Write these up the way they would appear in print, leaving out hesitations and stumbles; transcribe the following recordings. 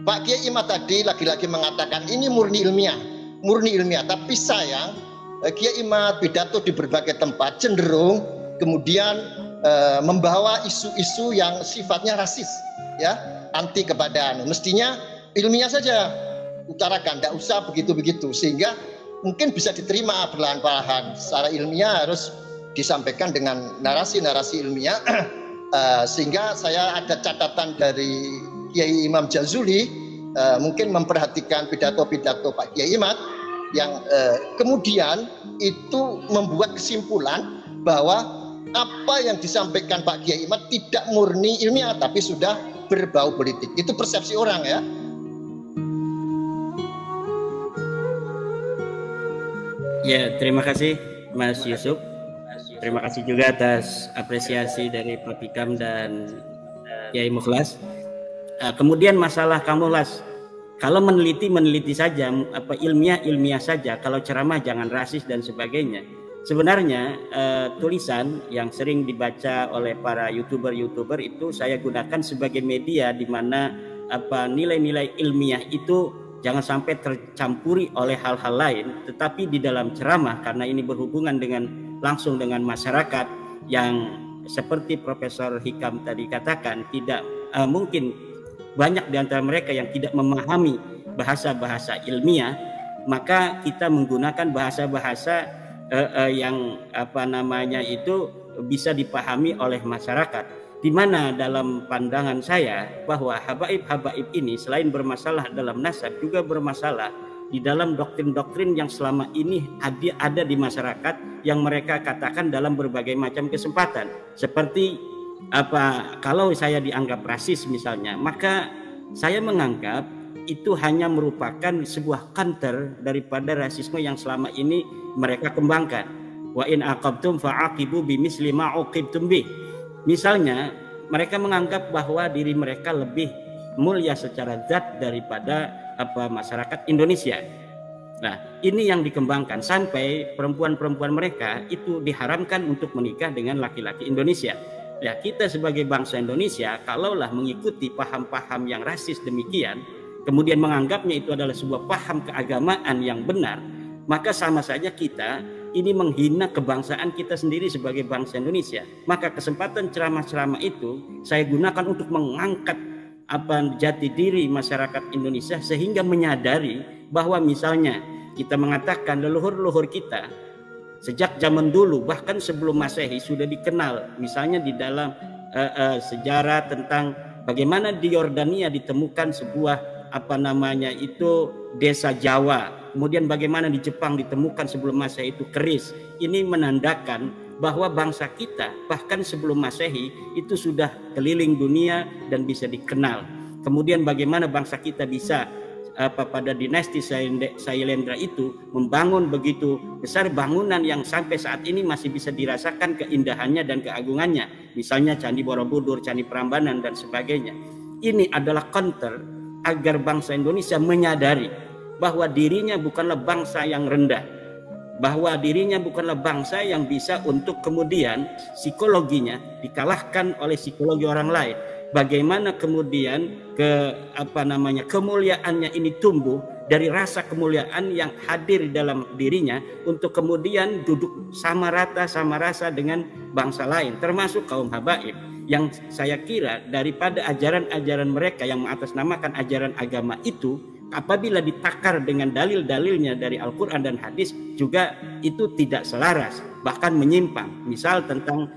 Pak Kiai Imad tadi lagi-lagi mengatakan ini murni ilmiah, tapi sayang Kiai Imad pidato di berbagai tempat cenderung kemudian membawa isu-isu yang sifatnya rasis, ya, anti kepada mestinya ilmiah saja utarakan, tidak usah begitu-begitu, sehingga mungkin bisa diterima perlahan-lahan. Secara ilmiah harus disampaikan dengan narasi-narasi ilmiah. Sehingga saya ada catatan dari Kiai Imam Jazuli, mungkin memperhatikan pidato-pidato Pak Kiai Imad yang kemudian itu membuat kesimpulan bahwa apa yang disampaikan Pak Kiai Imad tidak murni ilmiah tapi sudah berbau politik. Itu persepsi orang, ya. Ya, terima kasih Mas Yusuf. Terima kasih juga atas apresiasi dari Pak Hikam dan Kiai Mukhlas. Kemudian masalah kamu, Las, kalau meneliti saja, apa ilmiah saja, kalau ceramah jangan rasis dan sebagainya. Sebenarnya tulisan yang sering dibaca oleh para youtuber itu saya gunakan sebagai media di mana apa nilai-nilai ilmiah itu jangan sampai tercampuri oleh hal-hal lain, tetapi di dalam ceramah karena ini berhubungan langsung dengan masyarakat yang seperti Profesor Hikam tadi katakan, tidak mungkin banyak di antara mereka yang tidak memahami bahasa-bahasa ilmiah, maka kita menggunakan bahasa-bahasa yang apa namanya itu bisa dipahami oleh masyarakat. Di mana dalam pandangan saya bahwa habaib ini selain bermasalah dalam nasab juga bermasalah di dalam doktrin-doktrin yang selama ini ada di masyarakat yang mereka katakan dalam berbagai macam kesempatan. Seperti apa, kalau saya dianggap rasis misalnya, maka saya menganggap itu hanya merupakan sebuah counter daripada rasisme yang selama ini mereka kembangkan. Wa in aqabtum fa'aqibu bimisli ma uqibtum bih. Misalnya mereka menganggap bahwa diri mereka lebih mulia secara zat daripada masyarakat Indonesia. Nah, ini yang dikembangkan sampai perempuan-perempuan mereka itu diharamkan untuk menikah dengan laki-laki Indonesia. Ya, kita sebagai bangsa Indonesia kalaulah mengikuti paham-paham yang rasis demikian, kemudian menganggapnya itu adalah sebuah paham keagamaan yang benar, maka sama saja kita ini menghina kebangsaan kita sendiri sebagai bangsa Indonesia. Maka kesempatan ceramah-ceramah itu saya gunakan untuk mengangkat jati diri masyarakat Indonesia sehingga menyadari bahwa misalnya kita mengatakan leluhur-leluhur kita sejak zaman dulu bahkan sebelum Masehi sudah dikenal, misalnya di dalam sejarah tentang bagaimana di Yordania ditemukan sebuah desa Jawa. Kemudian bagaimana di Jepang ditemukan sebelum Masehi itu keris. Ini menandakan bahwa bangsa kita bahkan sebelum Masehi itu sudah keliling dunia dan bisa dikenal. Kemudian bagaimana bangsa kita bisa pada dinasti Sailendra itu membangun begitu besar bangunan yang sampai saat ini masih bisa dirasakan keindahannya dan keagungannya. Misalnya Candi Borobudur, Candi Prambanan dan sebagainya. Ini adalah counter agar bangsa Indonesia menyadari bahwa dirinya bukanlah bangsa yang rendah, bahwa dirinya bukanlah bangsa yang bisa untuk kemudian psikologinya dikalahkan oleh psikologi orang lain. Bagaimana kemudian kemuliaannya ini tumbuh dari rasa kemuliaan yang hadir dalam dirinya untuk kemudian duduk sama rasa dengan bangsa lain, termasuk kaum habaib. Yang saya kira daripada ajaran-ajaran mereka yang mengatasnamakan ajaran agama itu, apabila ditakar dengan dalil-dalilnya dari Al-Quran dan hadis juga itu tidak selaras, bahkan menyimpang. Misal tentang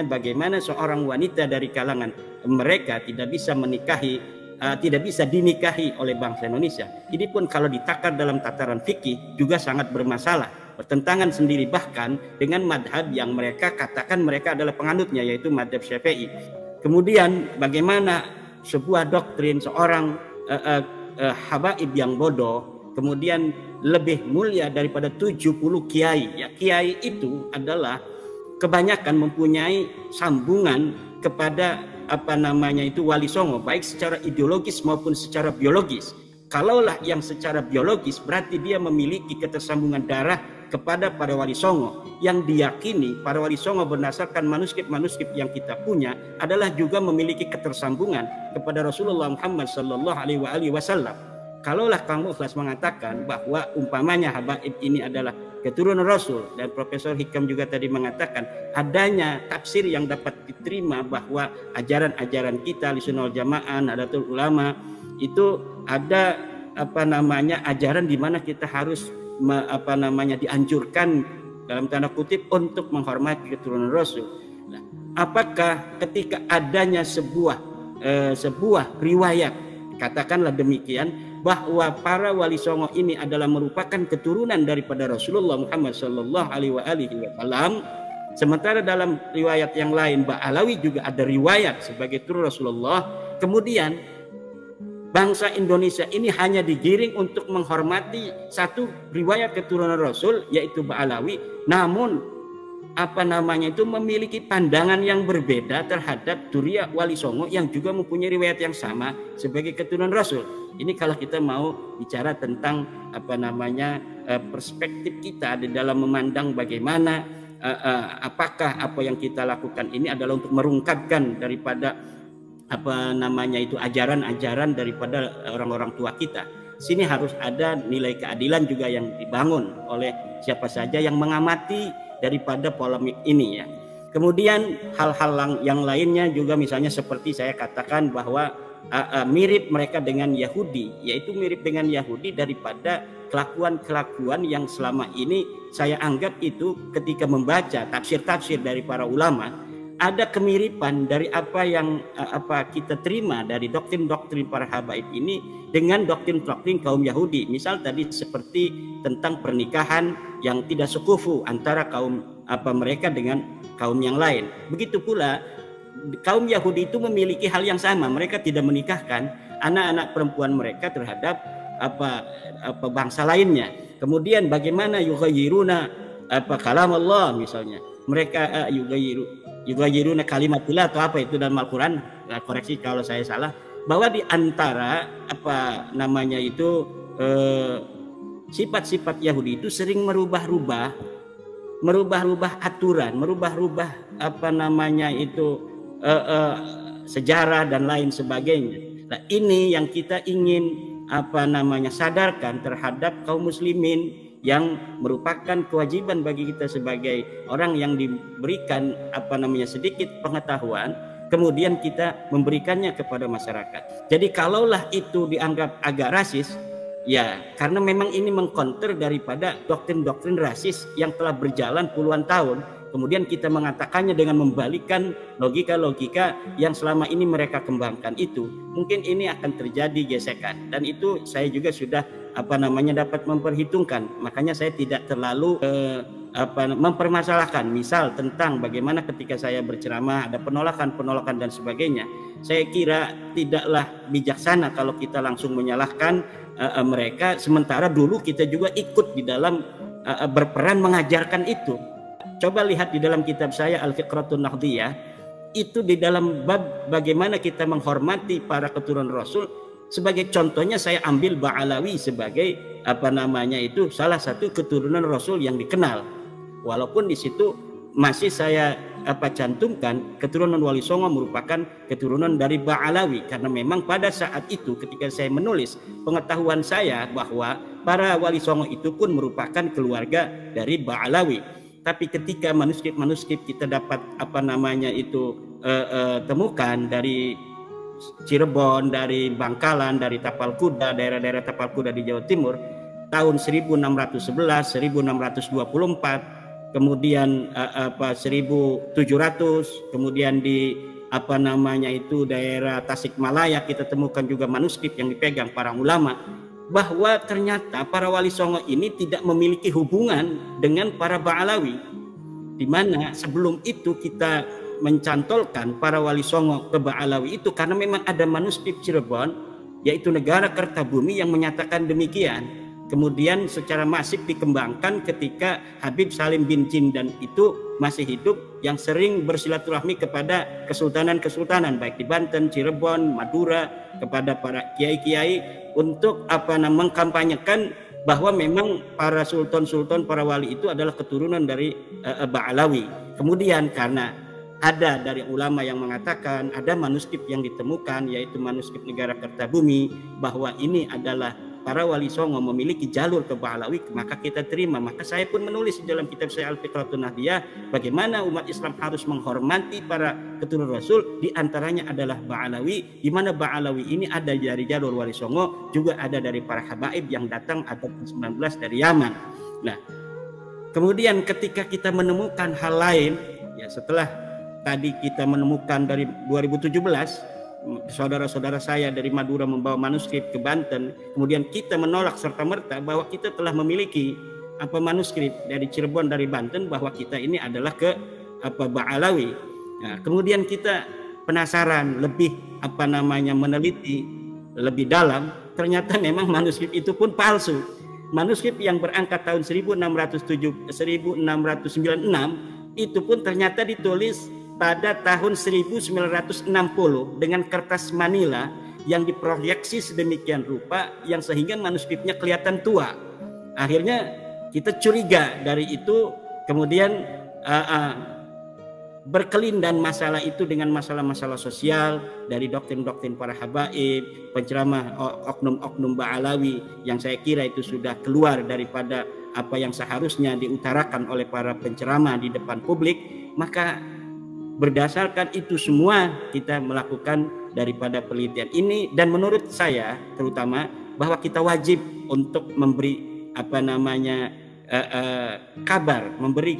bagaimana seorang wanita dari kalangan mereka tidak bisa dinikahi oleh bangsa Indonesia. Ini pun kalau ditakar dalam tataran fikih juga sangat bermasalah, bertentangan sendiri bahkan dengan madhab yang mereka katakan mereka adalah penganutnya, yaitu madhab Syafi'i. Kemudian bagaimana sebuah doktrin seorang habaib yang bodoh kemudian lebih mulia daripada 70 kiai. Ya, kiai itu adalah kebanyakan mempunyai sambungan kepada wali songo, baik secara ideologis maupun secara biologis. Kalaulah yang secara biologis berarti dia memiliki ketersambungan darah kepada para wali songo yang diyakini para wali songo berdasarkan manuskrip-manuskrip yang kita punya adalah juga memiliki ketersambungan kepada Rasulullah Muhammad Sallallahu Alaihi Wasallam. Kalaulah Kang Mukhlas mengatakan bahwa umpamanya habaib ini adalah keturunan Rasul, dan Profesor Hikam juga tadi mengatakan adanya tafsir yang dapat diterima bahwa ajaran-ajaran kita Ahlussunnah wal Jamaah, Nahdlatul Ulama itu ada ajaran di mana kita harus dianjurkan dalam tanda kutip untuk menghormati keturunan Rasul. Nah, apakah ketika adanya sebuah riwayat, katakanlah demikian, bahwa para wali songo ini adalah merupakan keturunan daripada Rasulullah Muhammad Sallallahu Alaihi Wasallam, sementara dalam riwayat yang lain Ba'alawi juga ada riwayat sebagai turun Rasulullah, kemudian bangsa Indonesia ini hanya digiring untuk menghormati satu riwayat keturunan Rasul yaitu Ba'alawi, namun memiliki pandangan yang berbeda terhadap Turiya Wali Songo yang juga mempunyai riwayat yang sama sebagai keturunan Rasul. Ini kalau kita mau bicara tentang perspektif kita di dalam memandang bagaimana apakah apa yang kita lakukan ini adalah untuk merungkapkan daripada ajaran-ajaran daripada orang-orang tua kita. Sini harus ada nilai keadilan juga yang dibangun oleh siapa saja yang mengamati daripada polemik ini ya. Kemudian hal-hal yang lainnya juga misalnya seperti saya katakan bahwa mirip mereka dengan Yahudi, yaitu mirip dengan Yahudi daripada kelakuan-kelakuan yang selama ini saya anggap itu ketika membaca tafsir-tafsir dari para ulama ada kemiripan dari apa yang kita terima dari doktrin-doktrin para habaib ini dengan doktrin-doktrin kaum Yahudi. Misal tadi seperti tentang pernikahan yang tidak sekufu antara kaum mereka dengan kaum yang lain. Begitu pula kaum Yahudi itu memiliki hal yang sama, mereka tidak menikahkan anak-anak perempuan mereka terhadap bangsa lainnya. Kemudian bagaimana yughayyiruna kalam Allah misalnya, mereka yughayyiruna kalimatillah atau apa itu dalam Al-Qur'an, koreksi kalau saya salah, bahwa di antara sifat-sifat Yahudi itu sering merubah-rubah aturan, merubah-rubah sejarah dan lain sebagainya. Nah, ini yang kita ingin sadarkan terhadap kaum muslimin yang merupakan kewajiban bagi kita sebagai orang yang diberikan sedikit pengetahuan, kemudian kita memberikannya kepada masyarakat. Jadi kalaulah itu dianggap agak rasis, ya karena memang ini mengkonter daripada doktrin-doktrin rasis yang telah berjalan puluhan tahun, kemudian kita mengatakannya dengan membalikkan logika-logika yang selama ini mereka kembangkan itu, mungkin ini akan terjadi gesekan, dan itu saya juga sudah dapat memperhitungkan. Makanya saya tidak terlalu mempermasalahkan misal tentang bagaimana ketika saya berceramah ada penolakan dan sebagainya. Saya kira tidaklah bijaksana kalau kita langsung menyalahkan mereka, sementara dulu kita juga ikut di dalam berperan mengajarkan itu. Coba lihat di dalam kitab saya Al-Fiqratun Nahdiyah, itu di dalam bab bagaimana kita menghormati para keturunan Rasul. Sebagai contohnya saya ambil Ba'alawi sebagai salah satu keturunan Rasul yang dikenal. Walaupun di situ masih saya cantumkan keturunan Wali Songo merupakan keturunan dari Ba'alawi, karena memang pada saat itu ketika saya menulis pengetahuan saya bahwa para Wali Songo itu pun merupakan keluarga dari Ba'alawi. Tapi ketika manuskrip-manuskrip kita dapat temukan dari Cirebon, dari Bangkalan, dari Tapal Kuda, daerah-daerah Tapal Kuda di Jawa Timur tahun 1611, 1624, kemudian 1700, kemudian di daerah Tasikmalaya kita temukan juga manuskrip yang dipegang para ulama, bahwa ternyata para Wali Songo ini tidak memiliki hubungan dengan para Ba'alawi, di mana sebelum itu kita mencantolkan para Wali Songo ke Ba'alawi itu karena memang ada manuskrip Cirebon, yaitu negara Kertabumi, yang menyatakan demikian. Kemudian secara masif dikembangkan ketika Habib Salim bin Jindan itu masih hidup, yang sering bersilaturahmi kepada kesultanan-kesultanan baik di Banten, Cirebon, Madura, kepada para kiai-kiai untuk mengkampanyekan bahwa memang para sultan-sultan, para wali itu adalah keturunan dari Ba'alawi. Kemudian karena ada dari ulama yang mengatakan, ada manuskrip yang ditemukan, yaitu manuskrip Negara Kertabumi, bahwa ini adalah para wali songo memiliki jalur ke Ba'alawi, maka kita terima. Maka saya pun menulis di dalam kitab saya Al-Fiqratun Nahdiyah, bagaimana umat Islam harus menghormati para keturunan Rasul, di antaranya adalah Ba'alawi, di mana Ba'alawi ini ada dari jalur wali songo, juga ada dari para habaib yang datang atau 19 dari Yaman. Nah, kemudian ketika kita menemukan hal lain, ya setelah tadi kita menemukan dari 2017, saudara-saudara saya dari Madura membawa manuskrip ke Banten, kemudian kita menolak serta-merta bahwa kita telah memiliki manuskrip dari Cirebon, dari Banten, bahwa kita ini adalah ke Ba'alawi. Nah, kemudian kita penasaran lebih meneliti lebih dalam, ternyata memang manuskrip itu pun palsu. Manuskrip yang berangkat tahun 1696 itu pun ternyata ditulis pada tahun 1960 dengan kertas Manila yang diproyeksi sedemikian rupa yang sehingga manuskripnya kelihatan tua. Akhirnya kita curiga dari itu, kemudian berkelindan masalah itu dengan masalah-masalah sosial dari doktrin-doktrin para habaib, penceramah oknum-oknum Ba'alawi yang saya kira itu sudah keluar daripada apa yang seharusnya diutarakan oleh para penceramah di depan publik. Maka berdasarkan itu semua kita melakukan daripada penelitian ini, dan menurut saya terutama bahwa kita wajib untuk memberi kabar, memberi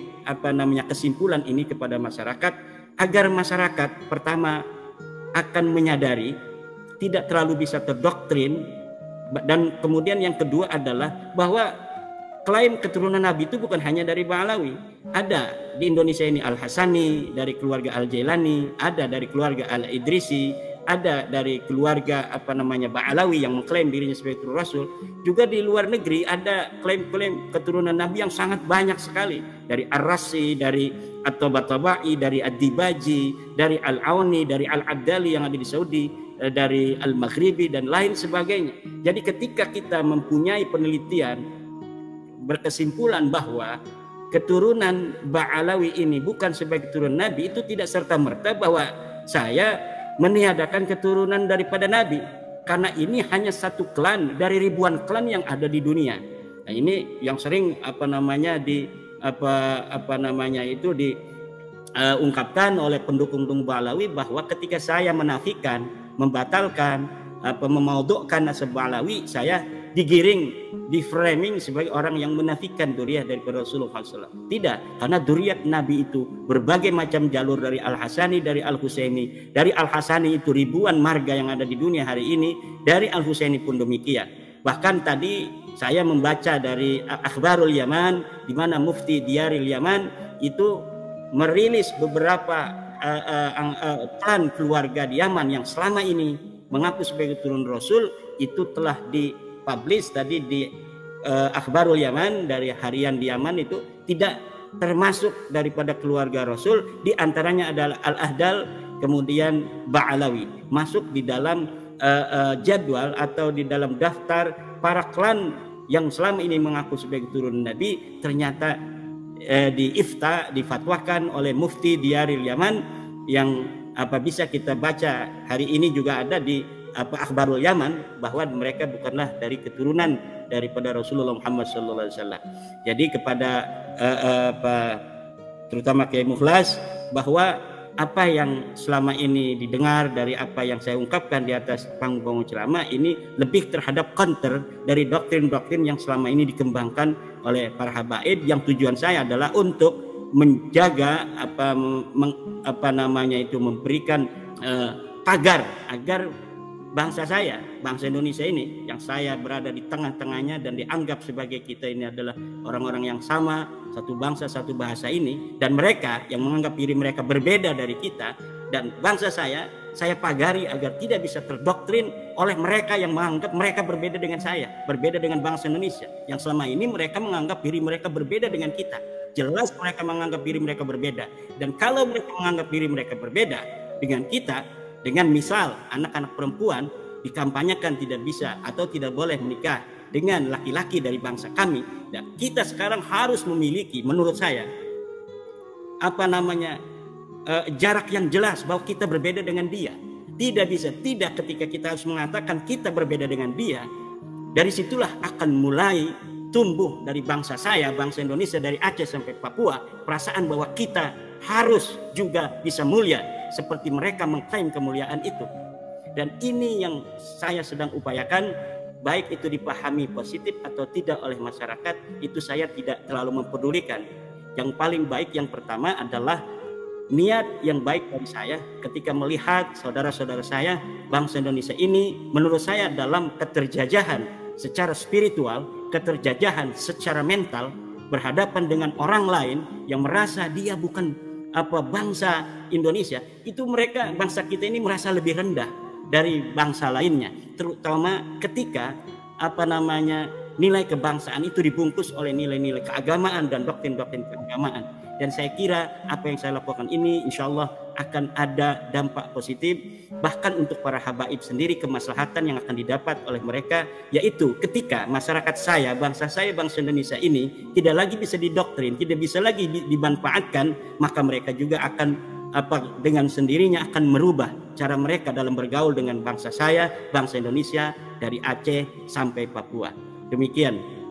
kesimpulan ini kepada masyarakat, agar masyarakat pertama akan menyadari, tidak terlalu bisa terdoktrin, dan kemudian yang kedua adalah bahwa klaim keturunan Nabi itu bukan hanya dari Ba'alawi. Ada di Indonesia ini Al-Hasani dari keluarga Al-Jailani, ada dari keluarga Al-Idrisi, ada dari keluarga Ba'alawi yang mengklaim dirinya sebagai keturunan Rasul. Juga di luar negeri ada klaim-klaim keturunan Nabi yang sangat banyak sekali, dari Ar-Rasi, dari At-Tabatabai, dari Ad-Dibaji, dari Al-Auni, dari Al-Abdali yang ada di Saudi, dari Al-Maghribi dan lain sebagainya. Jadi ketika kita mempunyai penelitian berkesimpulan bahwa keturunan Ba'alawi ini bukan sebagai keturunan Nabi, itu tidak serta-merta bahwa saya meniadakan keturunan daripada Nabi, karena ini hanya satu klan dari ribuan klan yang ada di dunia. Nah, ini yang sering diungkapkan oleh pendukung Ba'alawi, bahwa ketika saya menafikan, membatalkan, memaudhu'kan nasab Ba'alawi, saya digiring, diframing sebagai orang yang menafikan duriyah daripada Rasulullah SAW. Tidak, karena duriyah Nabi itu berbagai macam jalur, dari Al-Hasani, dari Al-Husaini. Dari Al-Hasani itu ribuan marga yang ada di dunia hari ini, dari Al-Husaini pun demikian. Bahkan tadi saya membaca dari Akhbarul Yaman, di mana Mufti Diyaril Yaman itu merilis beberapa klan keluarga di Yaman yang selama ini mengaku sebagai keturunan Rasul, itu telah dipublish tadi di Akhbarul Yaman, dari harian di Yaman, itu tidak termasuk daripada keluarga Rasul. Di antaranya adalah Al-Ahdal, kemudian Ba'alawi, masuk di dalam jadwal atau di dalam daftar para klan yang selama ini mengaku sebagai keturunan Nabi. Ternyata difatwakan oleh Mufti Diyaril Yaman, yang bisa kita baca hari ini juga ada di Akhbarul Yaman, bahwa mereka bukanlah dari keturunan daripada Rasulullah Muhammad SAW. Jadi kepada terutama Kiai Mukhlas, bahwa apa yang selama ini didengar dari apa yang saya ungkapkan di atas panggung ceramah ini lebih terhadap counter dari doktrin-doktrin yang selama ini dikembangkan oleh para habaib, yang tujuan saya adalah untuk menjaga memberikan pagar agar bangsa saya, bangsa Indonesia ini, yang saya berada di tengah-tengahnya dan dianggap sebagai kita ini adalah orang-orang yang sama, satu bangsa, satu bahasa ini, dan mereka yang menganggap diri mereka berbeda dari kita dan bangsa saya pagari agar tidak bisa terdoktrin oleh mereka yang menganggap mereka berbeda dengan saya, berbeda dengan bangsa Indonesia, yang selama ini mereka menganggap diri mereka berbeda dengan kita. Jelas mereka menganggap diri mereka berbeda. Dan kalau mereka menganggap diri mereka berbeda dengan kita, dengan misal anak-anak perempuan dikampanyekan tidak bisa atau tidak boleh menikah dengan laki-laki dari bangsa kami, dan kita sekarang harus memiliki, menurut saya, jarak yang jelas bahwa kita berbeda dengan dia. Tidak bisa tidak ketika kita harus mengatakan kita berbeda dengan dia. Dari situlah akan mulai tumbuh dari bangsa saya, bangsa Indonesia, dari Aceh sampai Papua, perasaan bahwa kita harus juga bisa mulia seperti mereka mengklaim kemuliaan itu. Dan ini yang saya sedang upayakan, baik itu dipahami positif atau tidak oleh masyarakat, itu saya tidak terlalu mempedulikan. Yang paling baik yang pertama adalah niat yang baik dari saya ketika melihat saudara-saudara saya bangsa Indonesia ini, menurut saya dalam keterjajahan secara spiritual, keterjajahan secara mental, berhadapan dengan orang lain yang merasa dia bukan bangsa Indonesia, itu mereka, bangsa kita ini merasa lebih rendah dari bangsa lainnya, terutama ketika nilai kebangsaan itu dibungkus oleh nilai-nilai keagamaan dan doktrin-doktrin keagamaan. Dan saya kira apa yang saya lakukan ini insya Allah akan ada dampak positif, bahkan untuk para habaib sendiri, kemaslahatan yang akan didapat oleh mereka, yaitu ketika masyarakat saya, bangsa Indonesia ini tidak lagi bisa didoktrin, tidak bisa lagi dimanfaatkan, maka mereka juga akan dengan sendirinya akan merubah cara mereka dalam bergaul dengan bangsa saya, bangsa Indonesia, dari Aceh sampai Papua. Demikian.